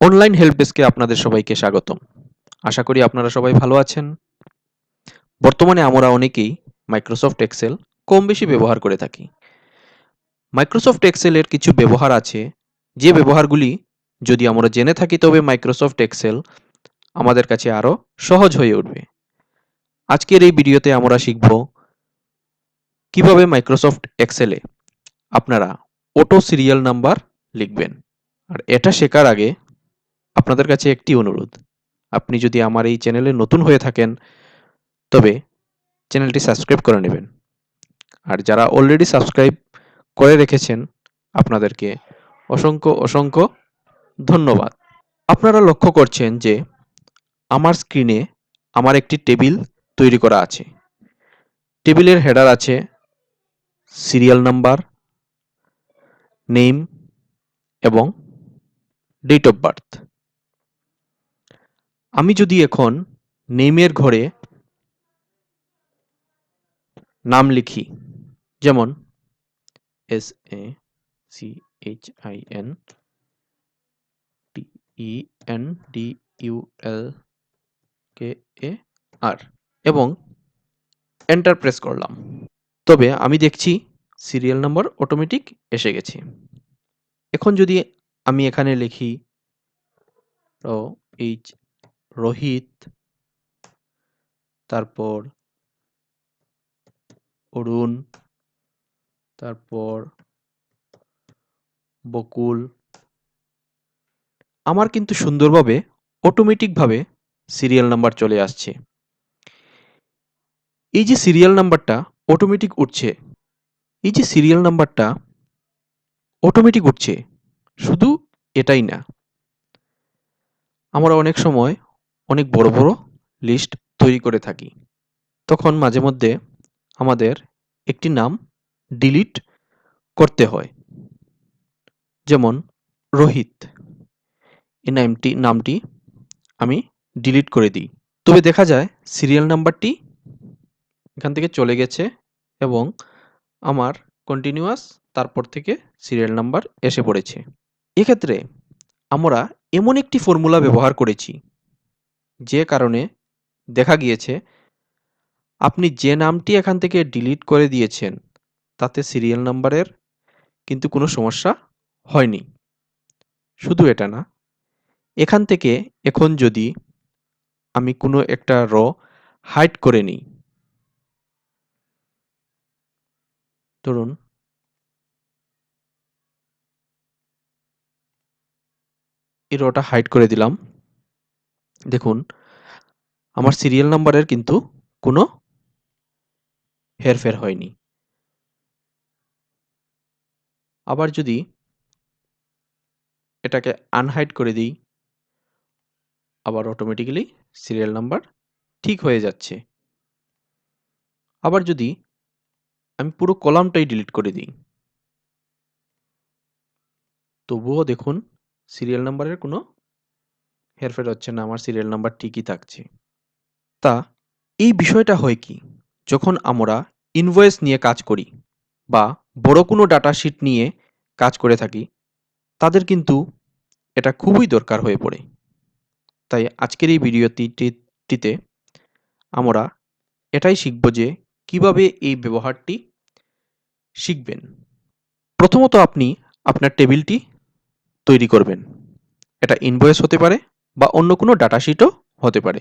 Online help ডেস্কে আপনাদের সবাইকে স্বাগতম। আশা করি আপনারা সবাই ভালো আছেন। বর্তমানে আমরা অনেকেই মাইক্রোসফট এক্সেল কম বেশি ব্যবহার করে থাকি। মাইক্রোসফট এক্সেলের কিছু ব্যবহার আছে, যে ব্যবহারগুলি যদি আমরা জেনে থাকি তবে মাইক্রোসফট এক্সেল আমাদের কাছে আরও সহজ হয়ে উঠবে। আজকের এই ভিডিওতে আমরা শিখব কিভাবে মাইক্রোসফট এক্সেলে আপনারা অটো সিরিয়াল নাম্বার লিখবেন। আর এটা শেখার আগে আপনাদের কাছে একটি অনুরোধ, আপনি যদি আমার এই চ্যানেলে নতুন হয়ে থাকেন তবে চ্যানেলটি সাবস্ক্রাইব করে নেবেন। আর যারা অলরেডি সাবস্ক্রাইব করে রেখেছেন আপনাদেরকে অসংখ্য অসংখ্য ধন্যবাদ। আপনারা লক্ষ্য করছেন যে আমার স্ক্রিনে আমার একটি টেবিল তৈরি করা আছে। টেবিলের হেডার আছে সিরিয়াল নাম্বার, নেম এবং ডেট অফ বার্থ। আমি যদি এখন নেমের ঘরে নাম লিখি, যেমন SACHIN TENDULKAR এবং এন্টার প্রেস করলাম, তবে আমি দেখছি সিরিয়াল নাম্বার অটোমেটিক এসে গেছে। এখন যদি আমি এখানে লিখি রোহিত, তারপর অরুণ, তারপর বকুল, আমার কিন্তু সুন্দরভাবে অটোমেটিকভাবে সিরিয়াল নাম্বার চলে আসছে। এই যে সিরিয়াল নাম্বারটা অটোমেটিক উঠছে, এই যে সিরিয়াল নাম্বারটা অটোমেটিক উঠছে, শুধু এটাই না, আমরা অনেক সময় অনেক বড় বড় লিস্ট তৈরি করে থাকি। তখন মাঝে মধ্যে আমাদের একটি নাম ডিলিট করতে হয়, যেমন রোহিত। এই নামটি আমি ডিলিট করে দিই, তবে দেখা যায় সিরিয়াল নাম্বারটি এখান থেকে চলে গেছে এবং আমার কন্টিনিউয়াস তারপর থেকে সিরিয়াল নাম্বার এসে পড়েছে। এক্ষেত্রে আমরা এমন একটি ফর্মুলা ব্যবহার করেছি, যে কারণে দেখা গিয়েছে আপনি যে নামটি এখান থেকে ডিলিট করে দিয়েছেন তাতে সিরিয়াল নাম্বারের কিন্তু কোনো সমস্যা হয়নি। শুধু এটা না, এখান থেকে এখন যদি আমি কোনো একটা র হাইড করে নিই, ধরুন এই রটা হাইড করে দিলাম, দেখুন আমার সিরিয়াল নাম্বারের কিন্তু কোনো হেরফের হয়নি। আবার যদি এটাকে আনহাইড করে দিই, আবার অটোমেটিক্যালি সিরিয়াল নাম্বার ঠিক হয়ে যাচ্ছে। আবার যদি আমি পুরো কলামটাই ডিলিট করে দিই, তবুও দেখুন সিরিয়াল নাম্বারের কোনো হেরফের হচ্ছে না, আমার সিরিয়াল নাম্বার ঠিকই থাকছে। তা এই বিষয়টা হয় কি, যখন আমরা ইনভয়েস নিয়ে কাজ করি বা বড় কোনো ডাটা শিট নিয়ে কাজ করে থাকি, তাদের কিন্তু এটা খুবই দরকার হয়ে পড়ে। তাই আজকের এই ভিডিওটিতে আমরা এটাই শিখব যে কিভাবে এই ব্যবহারটি শিখবেন। প্রথমত আপনি আপনার টেবিলটি তৈরি করবেন। এটা ইনভয়েস হতে পারে বা অন্য কোনো ডাটা শিটও হতে পারে।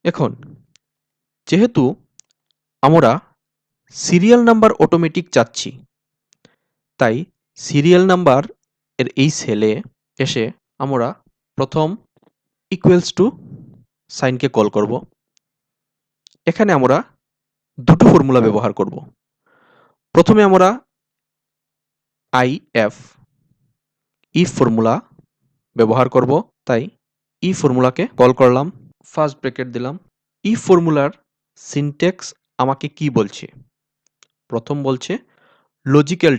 এখন যেহেতু আমরা সিরিয়াল নাম্বার অটোমেটিক চাচ্ছি, তাই সিরিয়াল নাম্বার এর এই সেলে এসে আমরা প্রথম ইকুয়ালস টু সাইনকে কল করব। এখানে আমরা দুটো ফর্মুলা ব্যবহার করব। প্রথমে আমরা ইফ ফর্মুলা ব্যবহার করব, তাই ই ফর্মুলাকে কল করলাম, ফার্স্ট ব্র্যাকেট দিলাম। ইফ ফর্মুলার সিনট্যাক্স আমাকে কি বলছে? প্রথম বলছে লজিক্যাল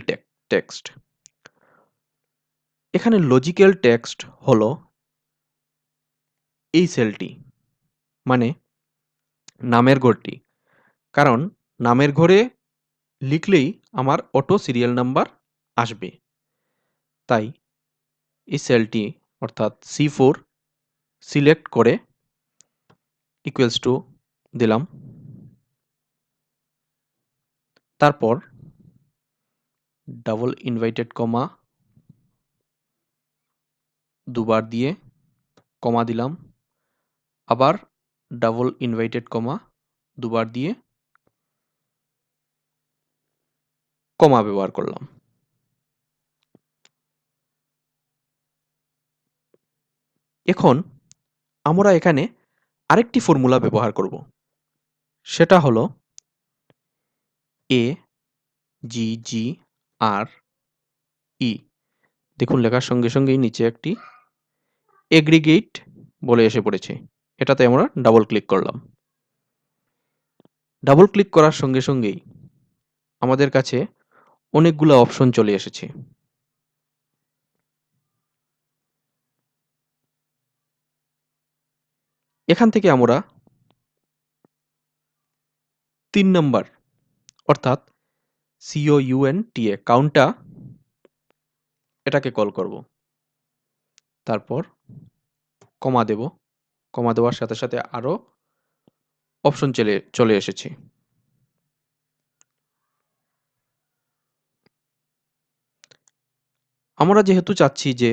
টেক্সট। এখানে লজিক্যাল টেক্সট হলো এই সেলটি, মানে নামের ঘরটি, কারণ নামের ঘরে লিখলেই আমার অটো সিরিয়াল নাম্বার আসবে। তাই এই সেলটি অর্থাৎ C4 সিলেক্ট করে ইকুয়ালস টু দিলাম। তারপর ডাবল ইনভাইটেড কমা দুবার দিয়ে কমা দিলাম, আবার ডাবল ইনভাইটেড কমা দুবার দিয়ে কমা ব্যবহার করলাম। এখন আমরা এখানে আরেকটি ফর্মুলা ব্যবহার করব, সেটা হলো AGGRE। দেখুন লেখার সঙ্গে সঙ্গেই নিচে একটি এগ্রিগেট বলে এসে পড়েছে, এটাতে আমরা ডাবল ক্লিক করলাম। ডাবল ক্লিক করার সঙ্গে সঙ্গেই আমাদের কাছে অনেকগুলো অপশন চলে এসেছে। এখান থেকে আমরা 3 নম্বর অর্থাৎ COUNTA কাউন্টা এটাকে কল করব। তারপর কমা দেব, কমা দেওয়ার সাথে সাথে আরো অপশন চলে এসেছে। আমরা যেহেতু চাচ্ছি যে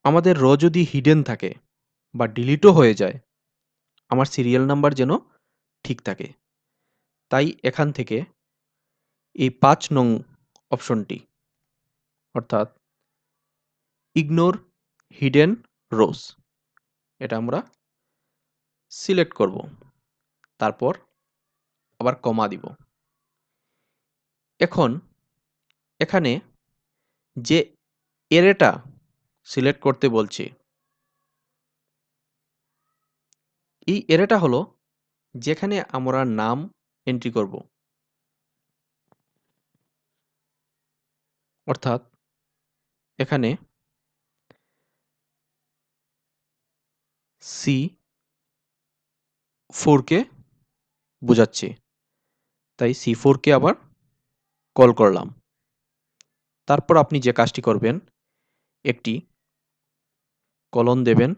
আমাদের র যদি হিডেন থাকে বা ডিলিটও হয়ে যায়, আমার সিরিয়াল নাম্বার যেন ঠিক থাকে, তাই এখান থেকে এই 5 নং অপশনটি অর্থাৎ ইগনোর হিডেন রোস এটা আমরা সিলেক্ট করব। তারপর আবার কমা দিব। এখন এখানে যে এরেটা সিলেক্ট করতে বলছি, এই এরেটা হলো যেখানে আমরা নাম এন্ট্রি করব, অর্থাৎ এখানে C4 কে বোঝাচ্ছে, তাই C4 কে আবার কল করলাম। তারপর আপনি যে কাজটি করবেন, একটি কলন দেবেন,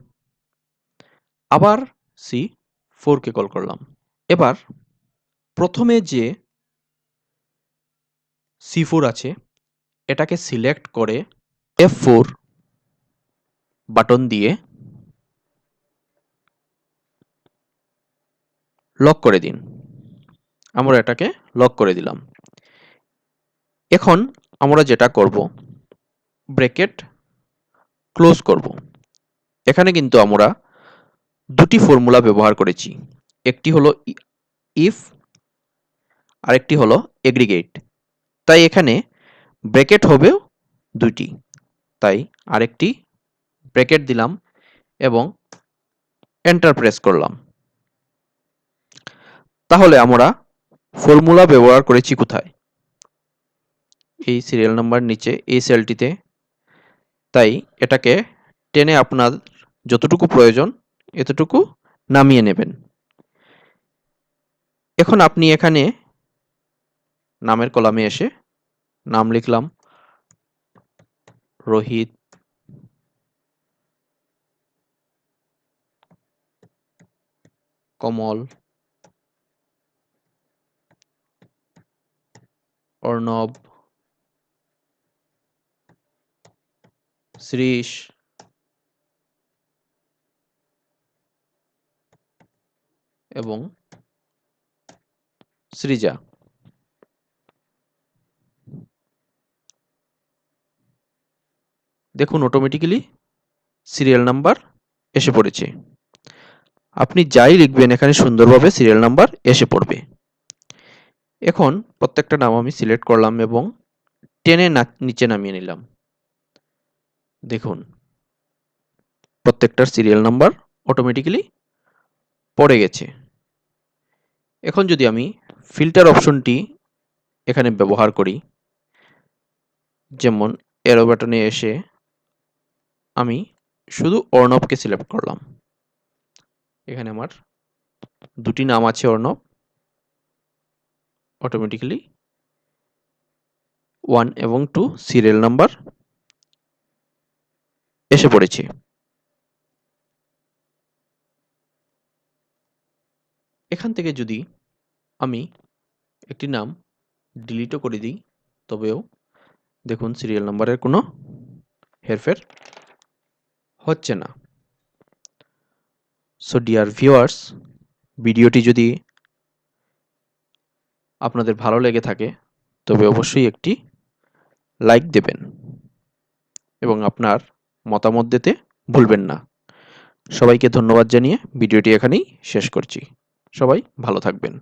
আবার C4 কে কল করলাম। এবার প্রথমে যে C4 আছে এটাকে সিলেক্ট করে F4 বাটন দিয়ে লক করে দিন। আমরা এটাকে লক করে দিলাম। এখন আমরা যেটা করব, ব্র্যাকেট ক্লোজ করব। এখানে কিন্তু আমরা দুটি ফর্মুলা ব্যবহার করেছি, একটি হলো ইফ আরেকটি হলো এগ্রিগেট, তাই এখানে ব্র্যাকেট হবেও দুইটি, তাই আরেকটি ব্র্যাকেট দিলাম এবং এন্টার প্রেস করলাম। তাহলে আমরা ফর্মুলা ব্যবহার করেছি কোথায়? এই সিরিয়াল নাম্বার নিচে এই সেলটিতে, তাই এটাকে টেনে আপনার যতটুকু প্রয়োজন এতটুকু নামিয়ে নেবেন। এখন আপনি এখানে নামের কলামে এসে নাম লিখলাম রোহিত, কমল, অর্ণব, শ্রীশ, এবং সৃজা। দেখুন অটোমেটিক্যালি সিরিয়াল নাম্বার এসে পড়েছে। আপনি যাই লিখবেন এখানে সুন্দরভাবে সিরিয়াল নাম্বার এসে পড়বে। এখন প্রত্যেকটা নাম আমি সিলেক্ট করলাম এবং টেনে নিচে নামিয়ে নিলাম। দেখুন প্রত্যেকটার সিরিয়াল নাম্বার অটোমেটিক্যালি পড়ে গেছে। এখন যদি আমি ফিল্টার অপশনটি এখানে ব্যবহার করি, যেমন এরো বাটনে এসে আমি শুধু অর্ণবকে সিলেক্ট করলাম। এখানে আমার দুটি নাম আছে অর্ণব, অটোমেটিক্যালি 1 এবং 2 সিরিয়াল নাম্বার এসে পড়েছে। এখান থেকে যদি আমি একটি নাম ডিলিটও করে দিই, তবেও দেখুন সিরিয়াল নাম্বারের কোনো হেরফের হচ্ছে না। সো ডিয়ার ভিউয়ার্স, ভিডিওটি যদি আপনাদের ভালো লেগে থাকে তবে অবশ্যই একটি লাইক দেবেন এবং আপনার মতামত দিতে ভুলবেন না। সবাইকে ধন্যবাদ জানিয়ে ভিডিওটি এখানেই শেষ করছি। সবাই ভালো থাকবেন।